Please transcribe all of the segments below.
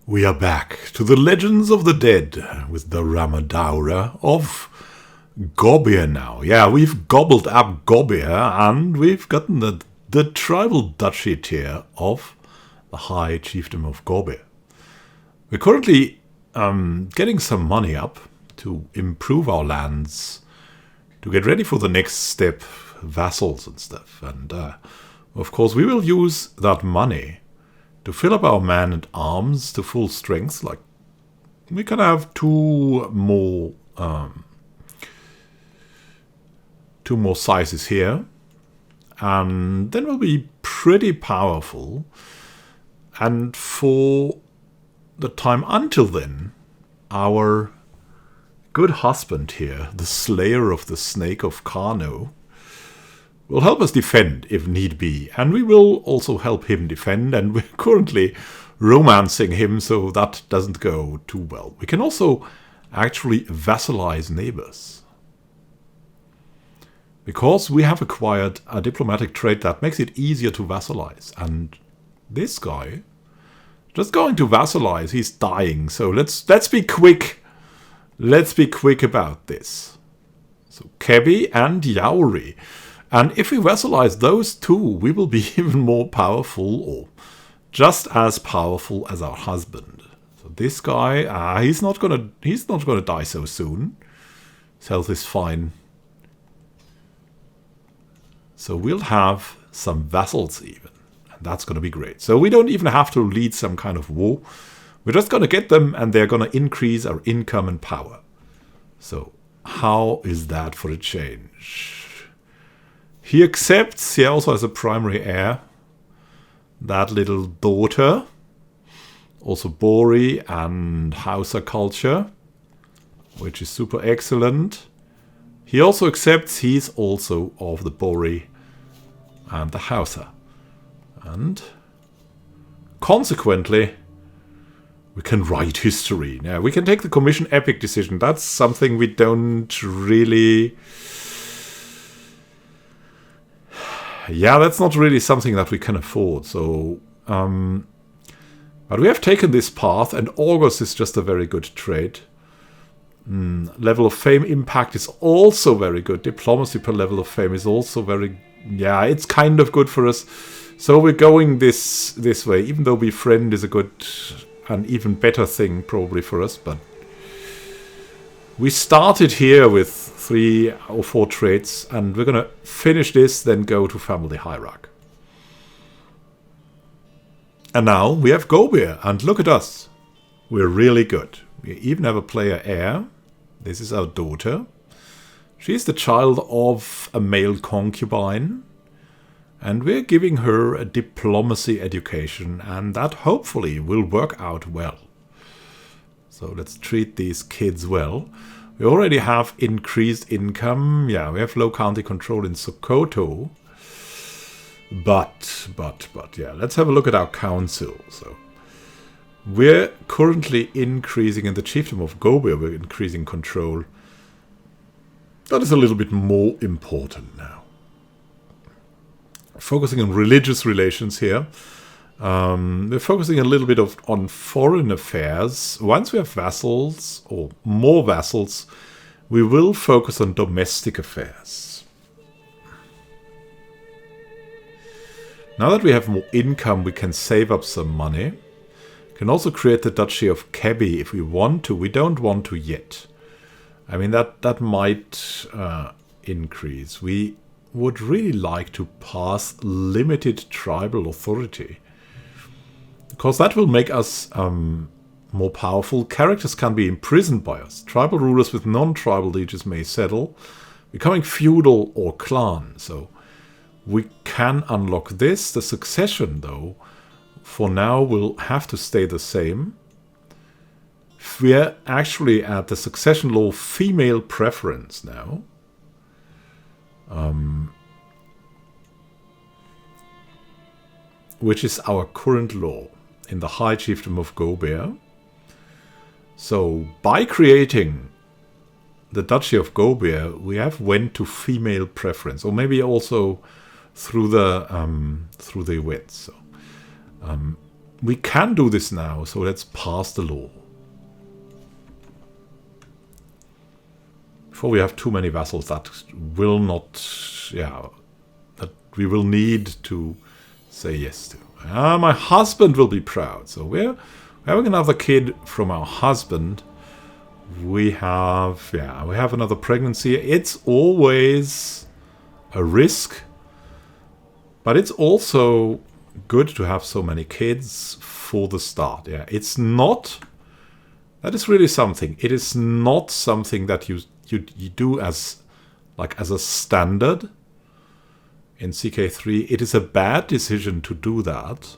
We are back to the Legends of the Dead with Daurama Daura of Gobir now. Yeah, we've gobbled up Gobir and we've gotten the tribal duchy tier of the High Chiefdom of Gobir. We're currently getting some money up to improve our lands, to get ready for the next step, vassals and stuff. And of course we will use that money to fill up our man-at-arms to full strength. Like, we can have two more sizes here, and then we'll be pretty powerful. And for the time until then, our good husband here, the slayer of the snake of Kano, will help us defend if need be, and we will also help him defend, and we're currently romancing him, so that doesn't go too well. We can also actually vassalize neighbors, because we have acquired a diplomatic trait that makes it easier to vassalize. And this guy, just going to vassalize, he's dying, so let's be quick. Let's be quick about this. So Kebi and Yauri. And if we vassalize those two, we will be even more powerful, or just as powerful as our husband. So this guy, he's not gonna die so soon. His health is fine. So we'll have some vassals even, and that's gonna be great. So we don't even have to lead some kind of war. We're just gonna get them, and they're gonna increase our income and power. So how is that for a change? He accepts, he also has a primary heir, that little daughter, also Bori and Hausa culture, which is super excellent. He also accepts he's also of the Bori and the Hausa. And consequently, we can write history. Now, we can take the commission epic decision. That's something we don't really... Yeah, that's not really something that we can afford. So, but we have taken this path, and August is just a very good trade. Level of fame impact is also very good. Diplomacy per level of fame is also very... Yeah, it's kind of good for us. So we're going this way, even though befriend is a good and even better thing probably for us. But we started here with 3 or 4 traits, and we're going to finish this, then go to family hierarchy. And now we have Gobir, and look at us. We're really good. We even have a player heir. This is our daughter. She's the child of a male concubine, and we're giving her a diplomacy education, and that hopefully will work out well. So let's treat these kids well. We already have increased income. Yeah, we have low county control in Sokoto. But, yeah, let's have a look at our council. So, we're currently increasing in the chiefdom of Gobir, we're increasing control. That is a little bit more important now. Focusing on religious relations here. We're focusing a little bit on foreign affairs. Once we have vassals, or more vassals, we will focus on domestic affairs. Now that we have more income, we can save up some money. We can also create the Duchy of Kebi if we want to. We don't want to yet. I mean, that might increase. We would really like to pass limited tribal authority, because that will make us more powerful. Characters can be imprisoned by us. Tribal rulers with non-tribal lieges may settle, becoming feudal or clan. So we can unlock this. The succession, though, for now will have to stay the same. We're actually at the succession law female preference now. Which is our current law in the High Chiefdom of Gobir. So, by creating the Duchy of Gobir, we have went to female preference, or maybe also through the events. So, we can do this now, so let's pass the law. Before we have too many vassals that will not, that we will need to say yes to. My husband will be proud. So we're having another kid from our husband. We have another pregnancy. It's always a risk, but it's also good to have so many kids for the start. Yeah, it's not. That is really something. It is not something that you do as a standard in CK3. It is a bad decision to do that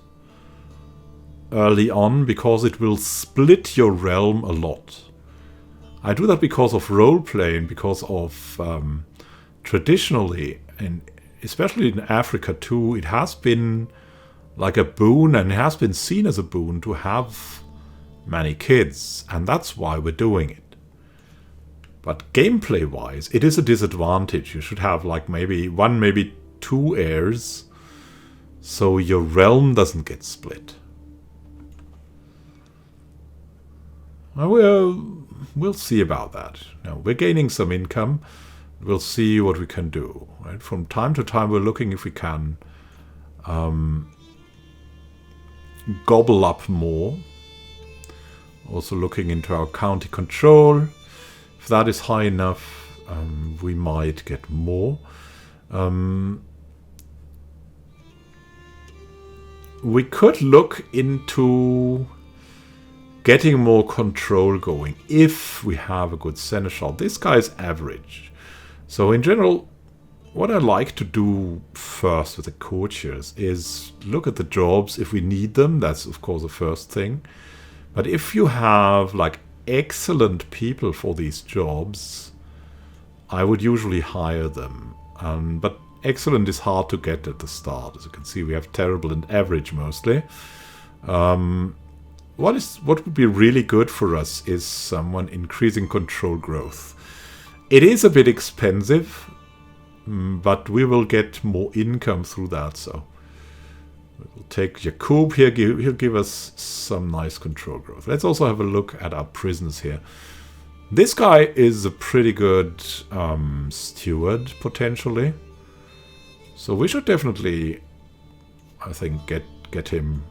early on because it will split your realm a lot. I do that because of roleplay and because of traditionally, and especially in Africa too, it has been like a boon, and it has been seen as a boon to have many kids, and that's why we're doing it. But gameplay-wise, it is a disadvantage. You should have like maybe 1, maybe 2 heirs, so your realm doesn't get split. We'll see about that. Now, we're gaining some income. We'll see what we can do. Right? From time to time, we're looking if we can gobble up more. Also looking into our county control. If that is high enough, we might get more. We could look into getting more control going if we have a good seneschal. This guy is average. So in general, what I like to do first with the courtiers is look at the jobs if we need them. That's of course the first thing. But if you have like excellent people for these jobs, I would usually hire them. But excellent is hard to get at the start. As you can see, we have terrible and average mostly. What would be really good for us is someone increasing control growth. It is a bit expensive, but we will get more income through that. So we'll take Jakub here. He'll give us some nice control growth. Let's also have a look at our prisoners here. This guy is a pretty good steward, potentially. So we should definitely, I think, get him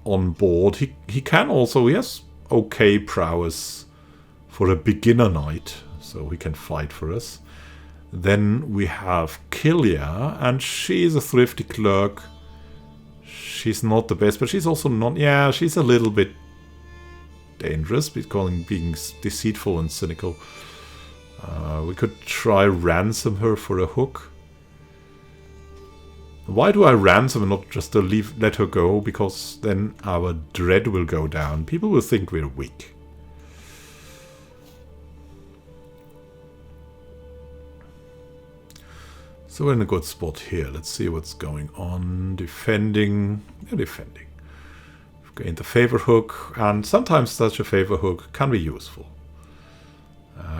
on board. He can also, he has okay prowess for a beginner knight, so he can fight for us. Then we have Kilia, and she's a thrifty clerk. She's not the best, but she's also not, yeah, she's a little bit dangerous because being deceitful and cynical. We could try ransom her for a hook. Why do I ransom and not just let her go? Because then our dread will go down. People will think we're weak. So we're in a good spot here. Let's see what's going on. Defending. Yeah, defending. We've gained the favor hook. And sometimes such a favor hook can be useful.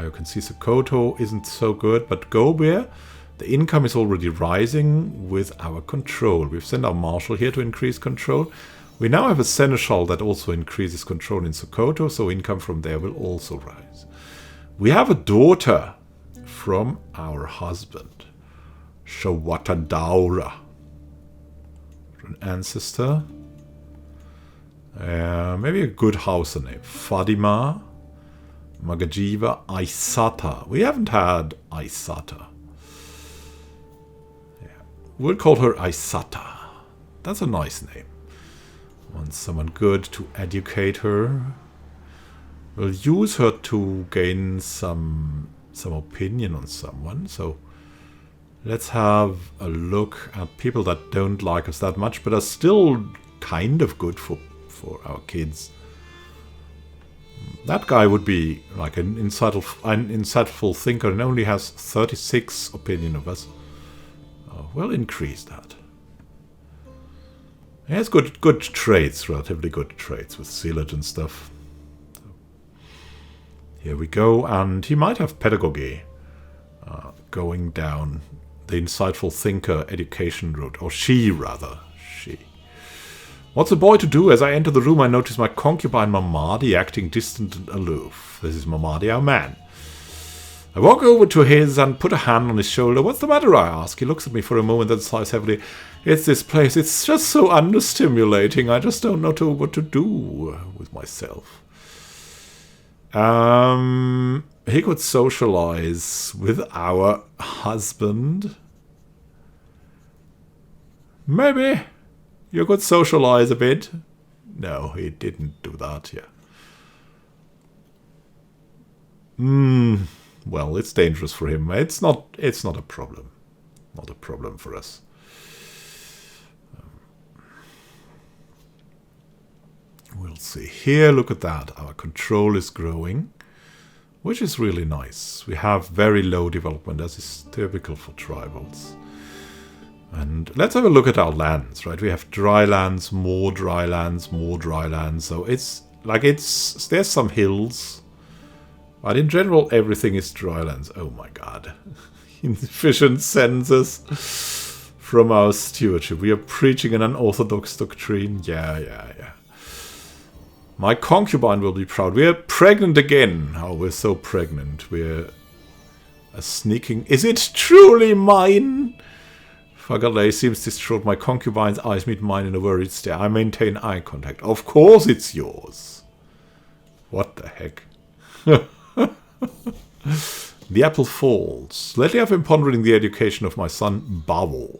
You can see Sokoto isn't so good. But Gobir, the income is already rising with our control. We've sent our marshal here to increase control. We now have a seneschal that also increases control in Sokoto, so income from there will also rise. We have a daughter from our husband, Shawata Daura. An ancestor. Maybe a good Hausa name. Fadima, Magajiva, Aisata. We haven't had Aisata. We'll call her Aisata. That's a nice name. Want someone good to educate her. We'll use her to gain some opinion on someone. So let's have a look at people that don't like us that much, but are still kind of good for our That guy would be like an insightful thinker and only has 36 opinion of us. We'll increase that. He has good traits, relatively good traits with sealage and stuff. So, here we go, and he might have pedagogy going down the insightful thinker education route, or she rather, she. What's a boy to do? As I enter the room, I notice my concubine Mamadi acting distant and aloof. This is Mamadi, our man. I walk over to his and put a hand on his shoulder. What's the matter, I ask. He looks at me for a moment, then sighs heavily. It's this place. It's just so understimulating. I just don't know what to do with myself. He could socialize with our husband. Maybe you could socialize a bit. No, he didn't do that, yeah. Well, it's dangerous for him. It's not a problem. Not a problem for us. We'll see. Here, look at that. Our control is growing, which is really nice. We have very low development, as is typical for tribals. And let's have a look at our lands, right? We have dry lands, more dry lands, more dry lands. So it's like there's some hills, but in general, everything is dry lands. Oh my god. Insufficient census from our stewardship. We are preaching an unorthodox doctrine. Yeah. My concubine will be proud. We are pregnant again. Oh, we're so pregnant. We're a sneaking... Is it truly mine? Fagalay seems distraught. My concubine's eyes meet mine in a worried stare. I maintain eye contact. Of course it's yours. What the heck? The apple falls. Lately I've been pondering the education of my son, Bawel.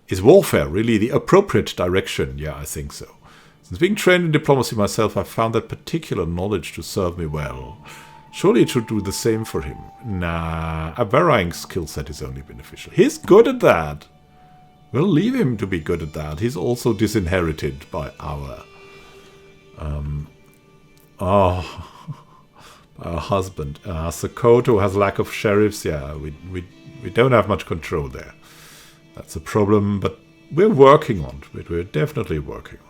Is warfare really the appropriate direction? Yeah, I think so. Since being trained in diplomacy myself, I've found that particular knowledge to serve me well. Surely it should do the same for him. Nah, a varying skill set is only beneficial. He's good at that. We'll leave him to be good at that. He's also disinherited by our husband. Sokoto has lack of sheriffs. Yeah, we don't have much control there. That's a problem, but we're working on it. We're definitely working on it.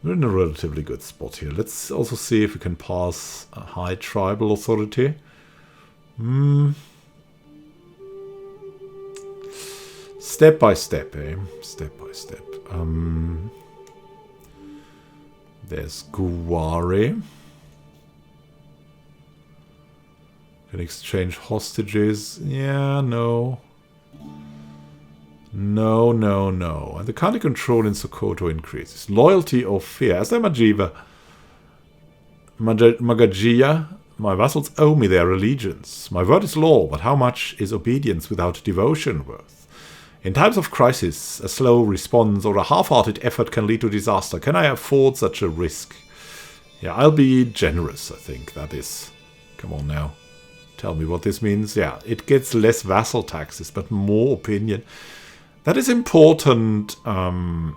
We're in a relatively good spot here. Let's also see if we can pass a high tribal authority. Step by step, eh? Step by step. There's Guare. Can exchange hostages. Yeah, no. No. And the county control in Sokoto increases. Loyalty or fear. As the Magajia, my vassals owe me their allegiance. My word is law, but how much is obedience without devotion worth? In times of crisis, a slow response or a half-hearted effort can lead to disaster. Can I afford such a risk? Yeah, I'll be generous, I think. That is... Come on now. Tell me what this means. Yeah, it gets less vassal taxes, but more opinion. That is important. That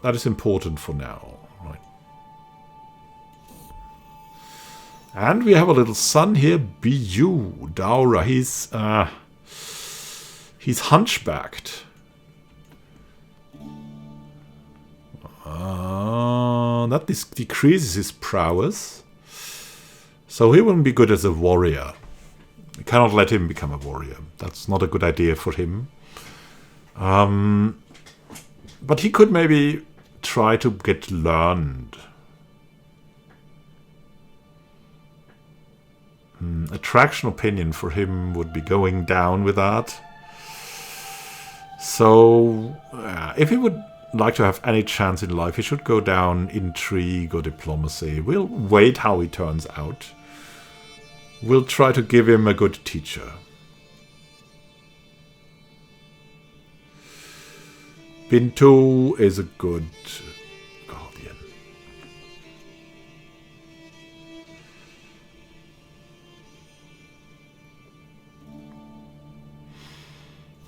is important for now, right? And we have a little son here, Bu Daura. He's hunchbacked. That decreases his prowess, so he wouldn't be good as a warrior. We cannot let him become a warrior. That's not a good idea for him. But he could maybe try to get learned. Attraction opinion for him would be going down with that. So, if he would like to have any chance in life, he should go down intrigue or diplomacy. We'll wait how he turns out. We'll try to give him a good teacher. Bintu is a good guardian.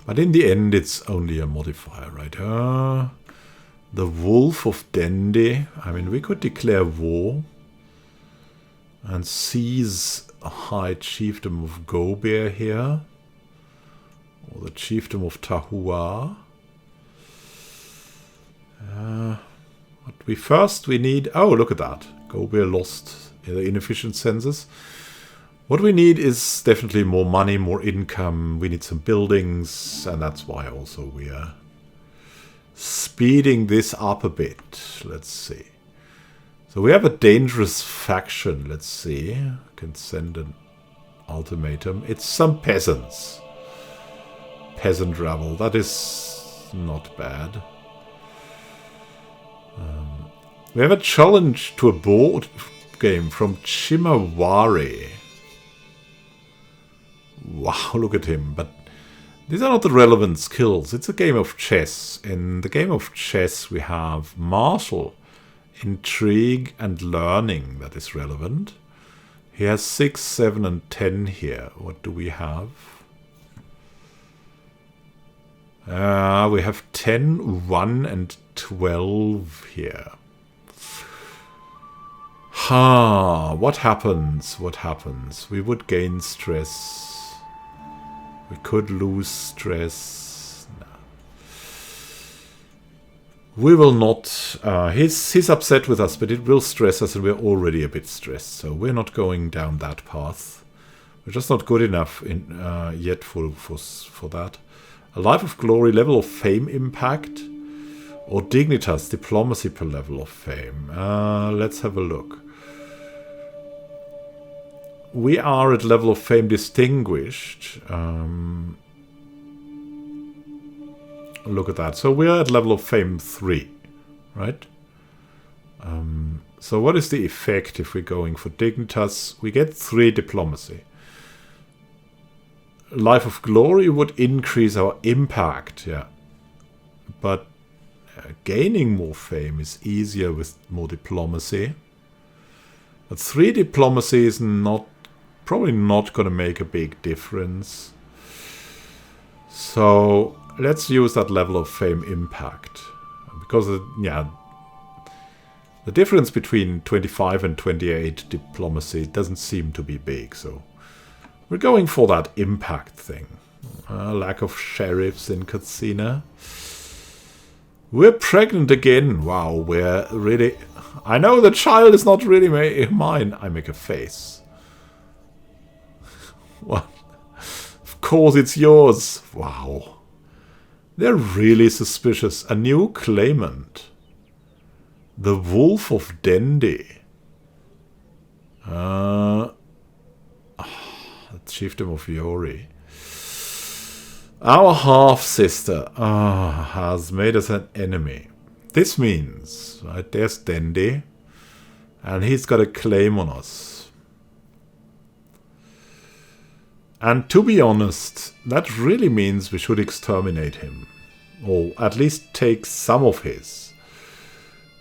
But in the end, it's only a modifier, right? The Wolf of Dendi. I mean, we could declare war and seize a high chiefdom of Gobear here. Or the chiefdom of Tahua. But we need... Oh, look at that. Gobear lost the inefficient census. What we need is definitely more money, more income. We need some buildings, and that's why also we are speeding this up a bit. Let's see. So we have a dangerous faction. Let's see. I can send an ultimatum. It's some peasants. Peasant rabble. That is not bad. We have a challenge to a board game from Chimawari. Wow, look at him. But these are not the relevant skills. It's a game of chess. In the game of chess we have martial, intrigue and learning that is relevant. He has 6, 7 and 10 here. What do we have? We have 10, 1 and 12 here. What happens? What happens? We would gain stress. We could lose stress. No. We will not. He's upset with us, but it will stress us, and we're already a bit stressed. So we're not going down that path. We're just not good enough yet for that. A life of glory, level of fame impact, or dignitas, diplomacy per level of fame. Let's have a look. We are at level of fame distinguished. Look at that. So we are at level of fame 3, right? So what is the effect if we're going for dignitas? We get 3 diplomacy. Life of glory would increase our impact, yeah. But gaining more fame is easier with more diplomacy. But 3 diplomacy is probably not going to make a big difference. So let's use that level of fame impact. Because, yeah, the difference between 25 and 28 diplomacy doesn't seem to be big, so we're going for that impact thing. Lack of sheriffs in Katsina. We're pregnant again. Wow, we're really... I know the child is not really mine. I make a face. What? Of course it's yours. Wow. They're really suspicious. A new claimant. The Wolf of Dendi. Chieftain of Yori. Our half-sister has made us an enemy. This means, right, there's Dendi, and he's got a claim on us. And to be honest, that really means we should exterminate him. Or at least take some of his.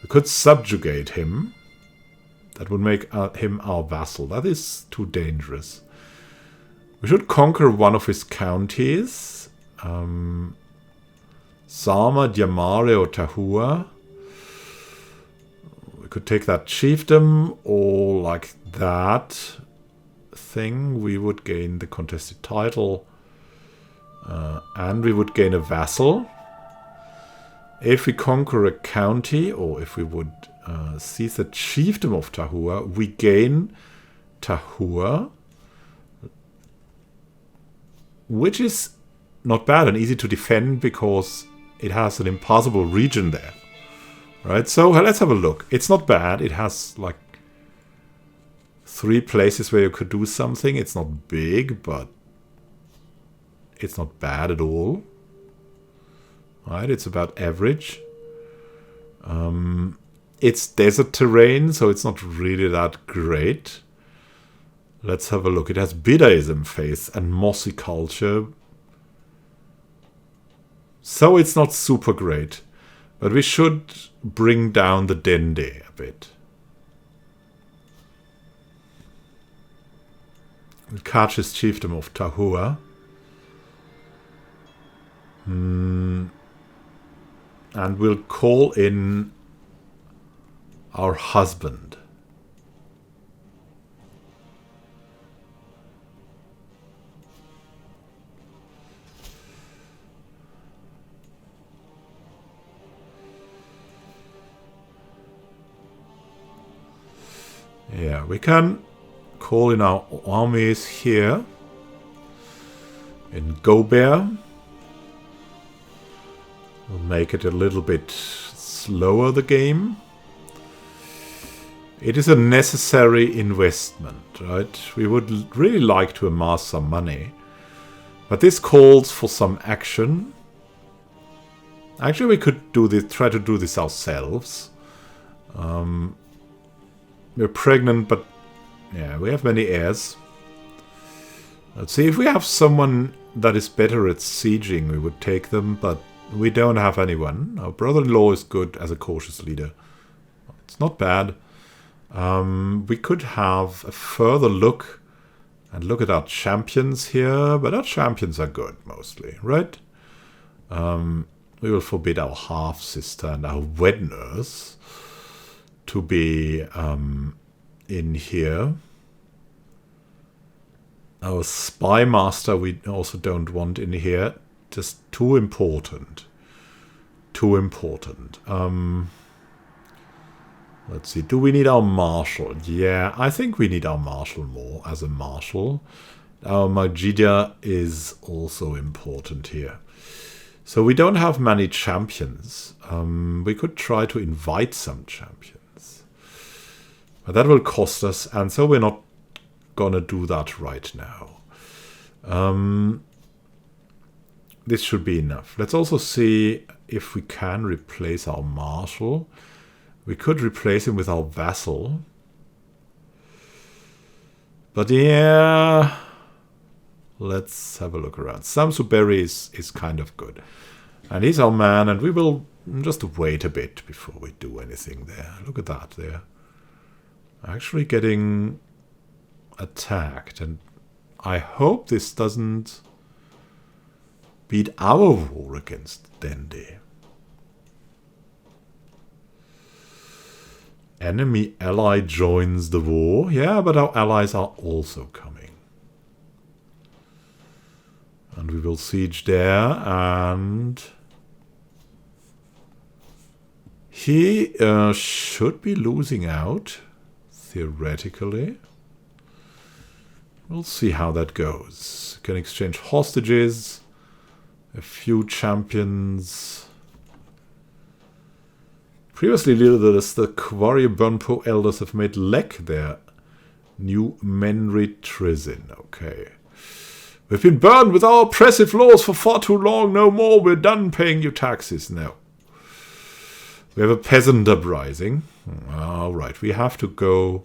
We could subjugate him. That would make him our vassal. That is too dangerous. We should conquer one of his counties. Sama, Diamare or Tahua. We could take that chiefdom, or like that thing. We would gain the contested title. And we would gain a vassal. If we conquer a county, or if we would seize the chiefdom of Tahua, we gain Tahua, which is not bad and easy to defend because it has an impassable region there. Right, so let's have a look. It's not bad. It has like 3 places where you could do something. It's not big, but it's not bad at all. Right, it's about average. It's desert terrain, so it's not really that great. Let's have a look. It has Buddhism faith and mossy culture. So it's not super great. But we should bring down the Dendi a bit. We'll catch his chiefdom of Tahua. And we'll call in our husband. Yeah, we can call in our armies here in Gobear. We'll make it a little bit slower, the game. It is a necessary investment, right? We would really like to amass some money. But this calls for some action. Actually, we could do this, try to do this ourselves. We're pregnant, but yeah, we have many heirs. Let's see, if we have someone that is better at sieging, we would take them, but we don't have anyone. Our brother-in-law is good as a cautious leader. It's not bad. We could have a further look and look at our champions here, but our champions are good mostly, right? We will forbid our half-sister and our wed nurse to be in here. Our spy master we also don't want in here. Just too important. Too important. Let's see. Do we need our marshal? Yeah, I think we need our marshal more as a marshal. Our Majida is also important here. So we don't have many champions. We could try to invite some champions. But that will cost us, and so we're not gonna do that right now. This should be enough. Let's also see if we can replace our marshal. We could replace him with our vassal. But yeah, let's have a look around. Hausa Bori is kind of good. And he's our man, and we will just wait a bit before we do anything there. Look at that there. Actually getting attacked, and I hope this doesn't beat our war against Dendi. Enemy ally joins the war. Yeah, but our allies are also coming. And we will siege there, and he should be losing out, theoretically. We'll see how that goes. Can exchange hostages, a few champions. Previously leaders, the Quarry Burnpo elders have made Lek their new Menri Trizin. Okay. We've been burned with our oppressive laws for far too long. No more. We're done paying you taxes. No. We have a peasant uprising. All right. We have to go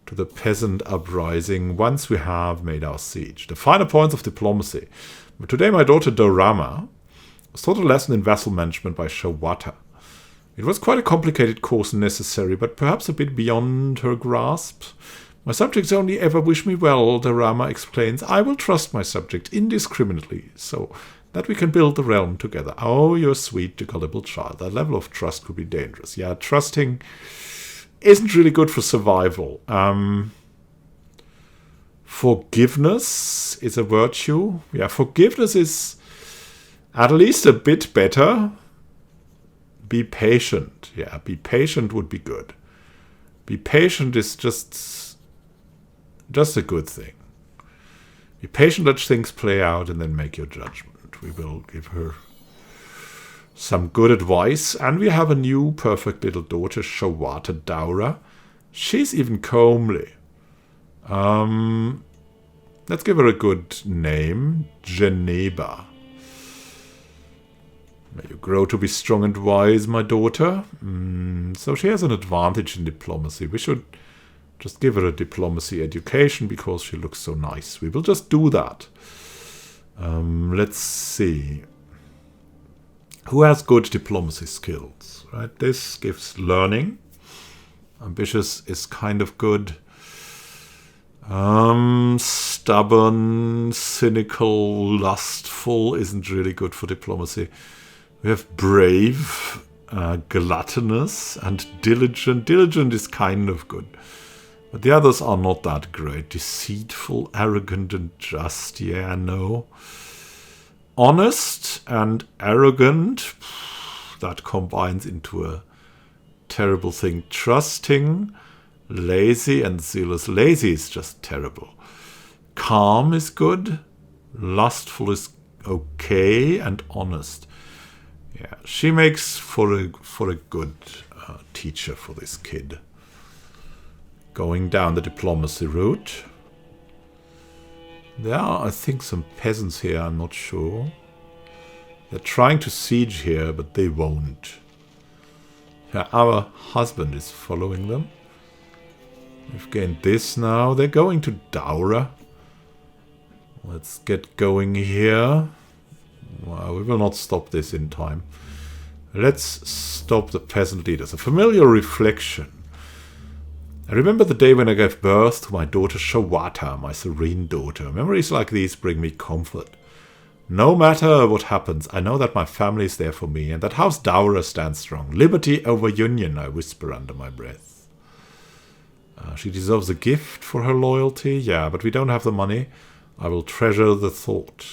to the peasant uprising once we have made our siege. The finer points of diplomacy. But today my daughter Daurama was taught a lesson in vassal management by Shawata. It was quite a complicated course necessary, but perhaps a bit beyond her grasp. My subjects only ever wish me well, Daurama explains. I will trust my subject indiscriminately, so that we can build the realm together. Oh, you're sweet, gullible child. That level of trust could be dangerous. Yeah, trusting isn't really good for survival. Forgiveness is a virtue. Yeah, forgiveness is at least a bit better. Be patient. Yeah, be patient would be good. Be patient is just a good thing. Be patient, let things play out, and then make your judgment. We will give her some good advice. And we have a new perfect little daughter, Shawata Daura. She's even comely. Let's give her a good name. Geneva. May you grow to be strong and wise, my daughter. So she has an advantage in diplomacy. We should just give her a diplomacy education because she looks so nice. We will just do that. Let's see. Who has good diplomacy skills? Right, this gives learning. Ambitious is kind of good. Stubborn, cynical, lustful isn't really good for diplomacy. We have brave, gluttonous, and diligent. Diligent is kind of good. But the others are not that great. Deceitful, arrogant, and just. Yeah, no. Honest and arrogant. That combines into a terrible thing. Trusting, lazy, and zealous. Lazy is just terrible. Calm is good. Lustful is okay. And honest. Yeah, she makes for a good teacher for this kid. Going down the diplomacy route. There are, I think, some peasants here, I'm not sure. They're trying to siege here, but they won't. Our husband is following them. We've gained this now. They're going to Daura. Let's get going here. Well, we will not stop this in time. Let's stop the peasant leaders. A familiar reflection. I remember the day when I gave birth to my daughter Shawata, my serene daughter. Memories like these bring me comfort. No matter what happens, I know that my family is there for me and that House Daura stands strong. Liberty over union, I whisper under my breath. She deserves a gift for her loyalty. Yeah, but we don't have the money. I will treasure the thought.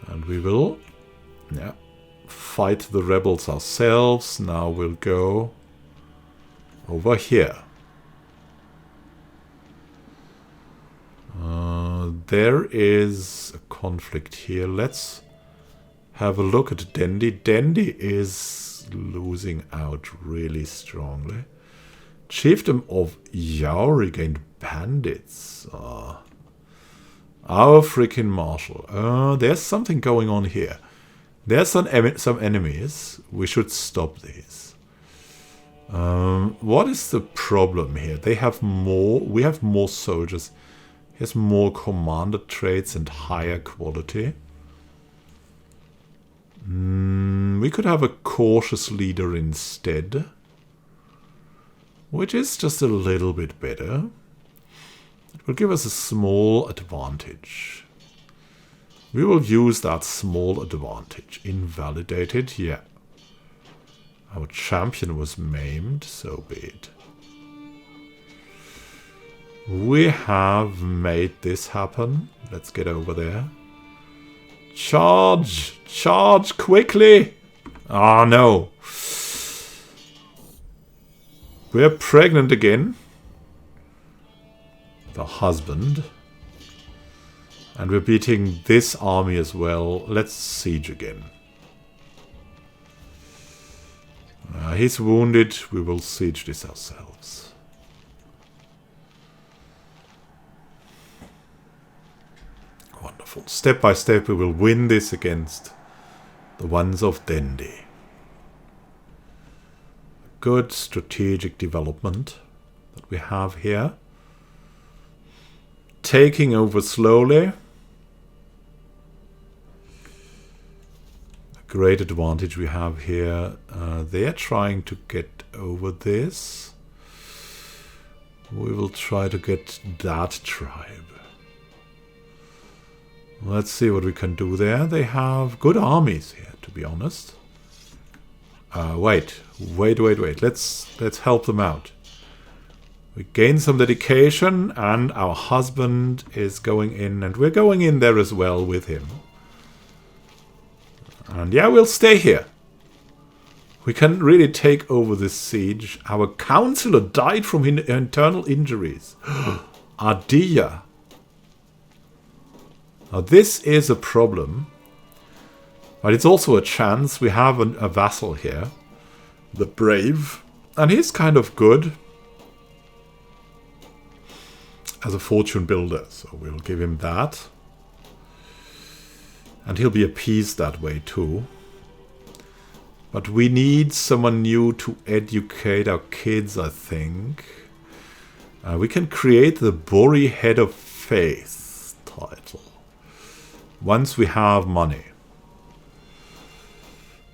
And we will, fight the rebels ourselves. Now we'll go over here. There is a conflict here. Let's have a look at Dendi. Dendi is losing out really strongly. Chiefdom of Yauri gained bandits. Our freaking marshal. There's something going on here. There's some enemies. We should stop these. What is the problem here? They have more. We have more soldiers. He has more commander traits and higher quality. We could have a cautious leader instead. Which is just a little bit better. It will give us a small advantage. We will use that small advantage. Invalidated, yeah. Our champion was maimed, so be it. We have made this happen. Let's get over there. Charge! Charge quickly! Ah, no. We're pregnant again. The husband. And we're beating this army as well. Let's siege again. He's wounded. We will siege this ourselves. Wonderful. Step by step we will win this against the ones of Dendi. Good strategic development that we have here. Taking over slowly. A great advantage we have here. They're trying to get over this. We will try to get that tribe. Let's see what we can do there. They have good armies here, to be honest. Wait. Let's help them out. We gain some dedication, and our husband is going in, and we're going in there as well with him. And yeah, we'll stay here. We can really take over this siege. Our counselor died from internal injuries. Adia. Now this is a problem. But it's also a chance. We have a vassal here. The Brave. And he's kind of good. As a fortune builder. So we'll give him that. And he'll be appeased that way too. But we need someone new to educate our kids, I think. We can create the Bori Head of Faith title. Once we have money.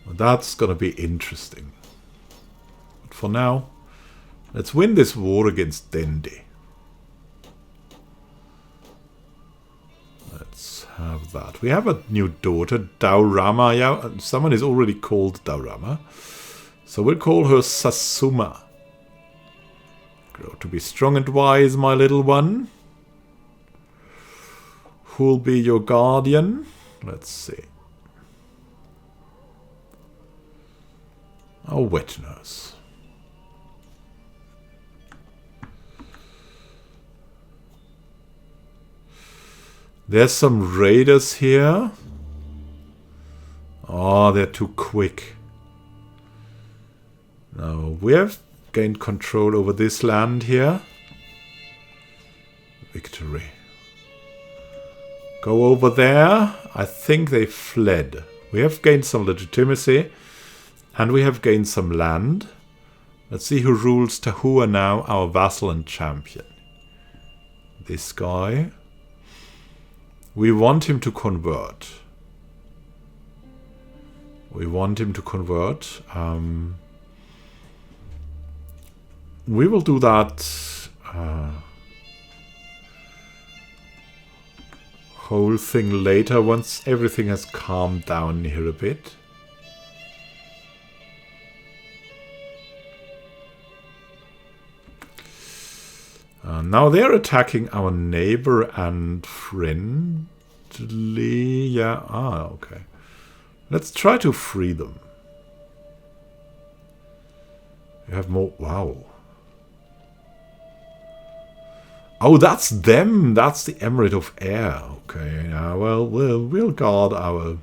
Well, that's going to be interesting. But for now, let's win this war against Dendi. Let's have that. We have a new daughter, Daurama. Yeah, someone is already called Daurama. So we'll call her Sasuma. Grow to be strong and wise, my little one. Who'll be your guardian? Let's see. A wet nurse. There's some raiders here. Oh, they're too quick. No, we have gained control over this land here. Victory. Go over there. I think they fled. We have gained some legitimacy. And we have gained some land. Let's see who rules Tahua now, our vassal and champion. This guy. We want him to convert. We want him to convert. We will do that whole thing later once everything has calmed down here a bit. Now they're attacking our neighbor and friendly. Yeah, okay. Let's try to free them. You have more. Wow. Oh, that's them. That's the Emirate of Air. Okay. Yeah, well, we'll guard our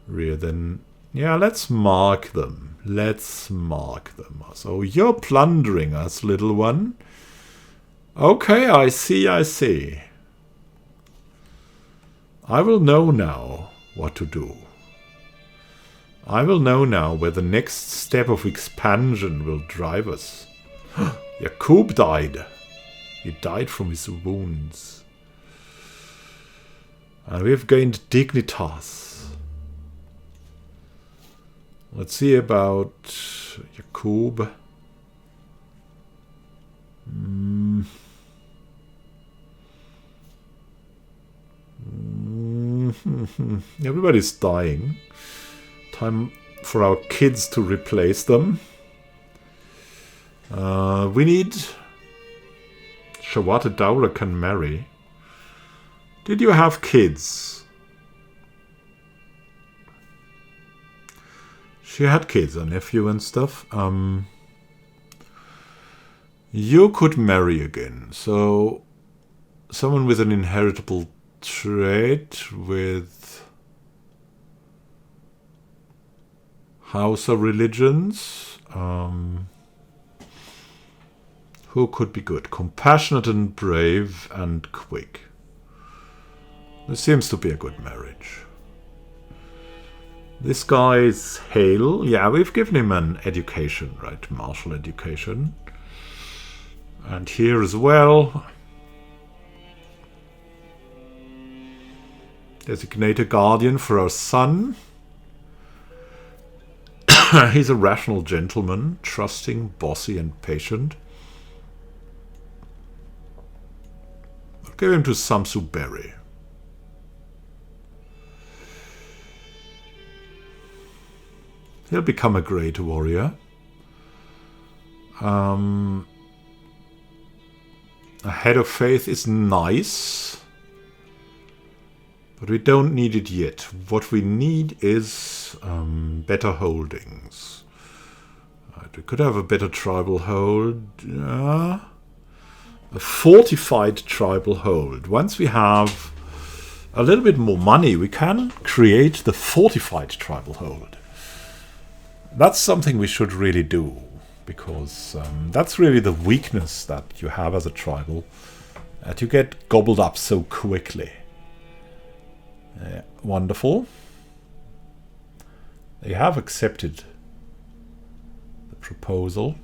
rear then. Yeah, let's mark them. Let's mark them. So you're plundering us, little one. Okay, I see, I see. I will know now what to do. I will know now where the next step of expansion will drive us. Jakub died. He died from his wounds. And we have gained dignitas. Let's see about Jakub. Everybody's dying. Time for our kids to replace them. We need... Shawata Daura can marry. Did you have kids? She had kids, a nephew and stuff. You could marry again. So, someone with an inheritable trait with Hausa religions. Who could be good? Compassionate and brave and quick. This seems to be a good marriage. This guy is Hale. Yeah, we've given him an education, right? Martial education. And here as well. Designate a guardian for our son. He's a rational gentleman, trusting, bossy and patient. I'll give him to Samsu Berry. He'll become a great warrior. A head of faith is nice. But we don't need it yet. What we need is better holdings. Right, we could have a better tribal hold. A fortified tribal hold. Once we have a little bit more money, we can create the fortified tribal hold. That's something we should really do. Because that's really the weakness that you have as a tribal. That you get gobbled up so quickly. Wonderful. They have accepted the proposal.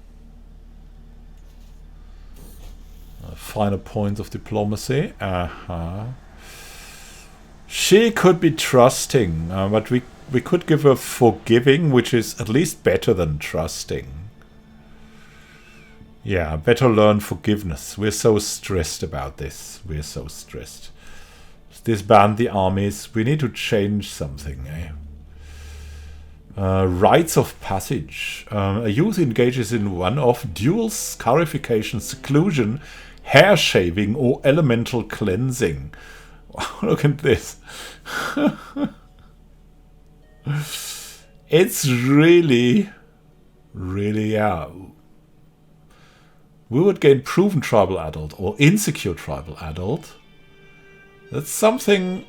Final point of diplomacy. She could be trusting, but we could give her forgiving, which is at least better than trusting. Yeah, better learn forgiveness. We're so stressed about this. We're so stressed. Disband the armies. We need to change something. Rites of passage. A youth engages in one of dual scarification, seclusion, hair shaving, or elemental cleansing. Look at this. It's really, yeah. We would gain proven tribal adult or insecure tribal adult. That's something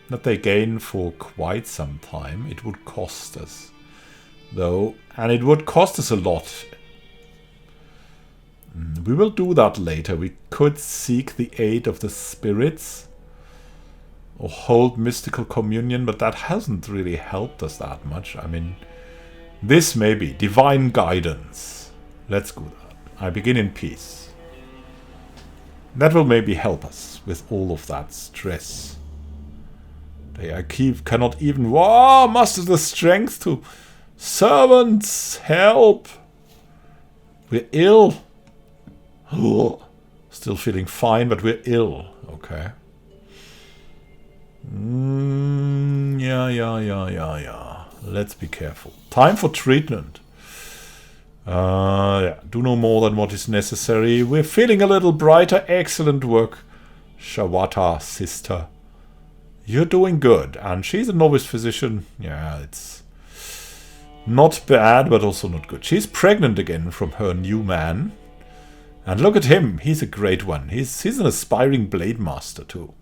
that they gain for quite some time. It would cost us, though, and it would cost us a lot. We will do that later. We could seek the aid of the spirits or hold mystical communion, but that hasn't really helped us that much. I mean, this may be divine guidance. Let's go that. I begin in peace. That will maybe help us with all of that stress. They cannot even muster the strength to servants help. We're ill. Still feeling fine, but we're ill. Okay. Yeah. Let's be careful. Time for treatment. Yeah, do no more than what is necessary. We're feeling a little brighter. Excellent work, Shawata, sister. You're doing good. And she's a novice physician. Yeah, it's not bad, but also not good. She's pregnant again from her new man. And look at him. He's a great one. He's an aspiring blade master too.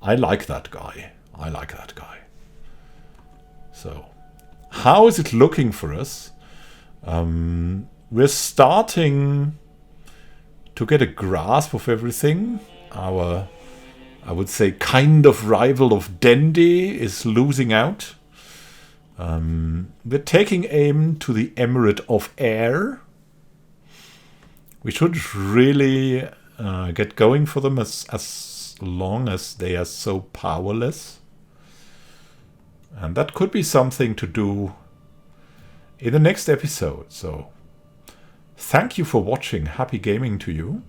I like that guy. So, how is it looking for us? We're starting to get a grasp of everything. Our, I would say, kind of rival of Dendi is losing out. We're taking aim to the Emirate of Air. We should really get going for them as long as they are so powerless. And that could be something to do in the next episode. So, thank you for watching. Happy gaming to you.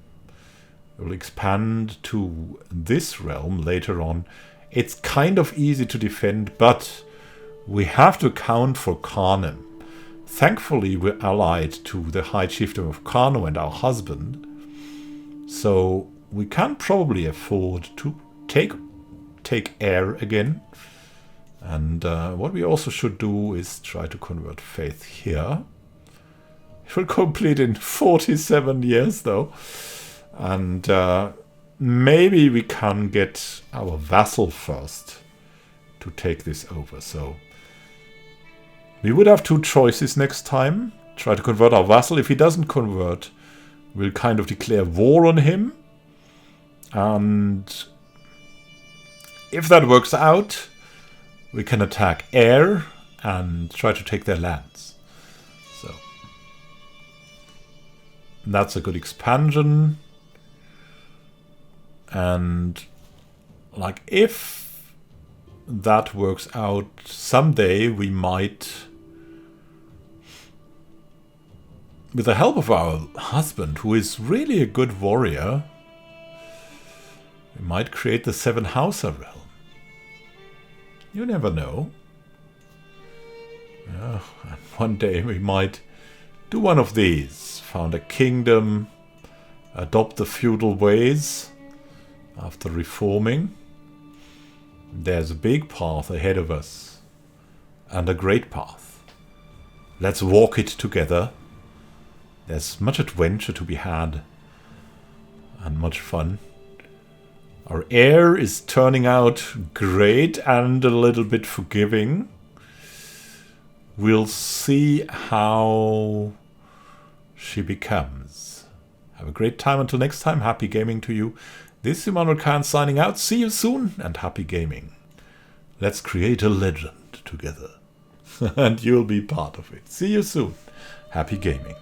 We'll expand to this realm later on. It's kind of easy to defend, but we have to account for Karnem. Thankfully, we're allied to the High Chieftain of Kano and our husband. So, we can probably afford to take air again. And what we also should do is try to convert faith here. It will complete in 47 years, though. And maybe we can get our vassal first to take this over. So we would have two choices next time. Try to convert our vassal. If he doesn't convert, we'll kind of declare war on him. And if that works out, we can attack air and try to take their lands. So that's a good expansion. And like if that works out, someday we might, with the help of our husband, who is really a good warrior, we might create the 7 Hausa realm. You never know. Yeah, and one day we might do one of these. Found a kingdom, adopt the feudal ways after reforming. There's a big path ahead of us. And a great path. Let's walk it together. There's much adventure to be had. And much fun. Our heir is turning out great and a little bit forgiving. We'll see how she becomes. Have a great time until next time. Happy gaming to you. This is Immanuel Khan signing out. See you soon and happy gaming. Let's create a legend together. And you'll be part of it. See you soon. Happy gaming.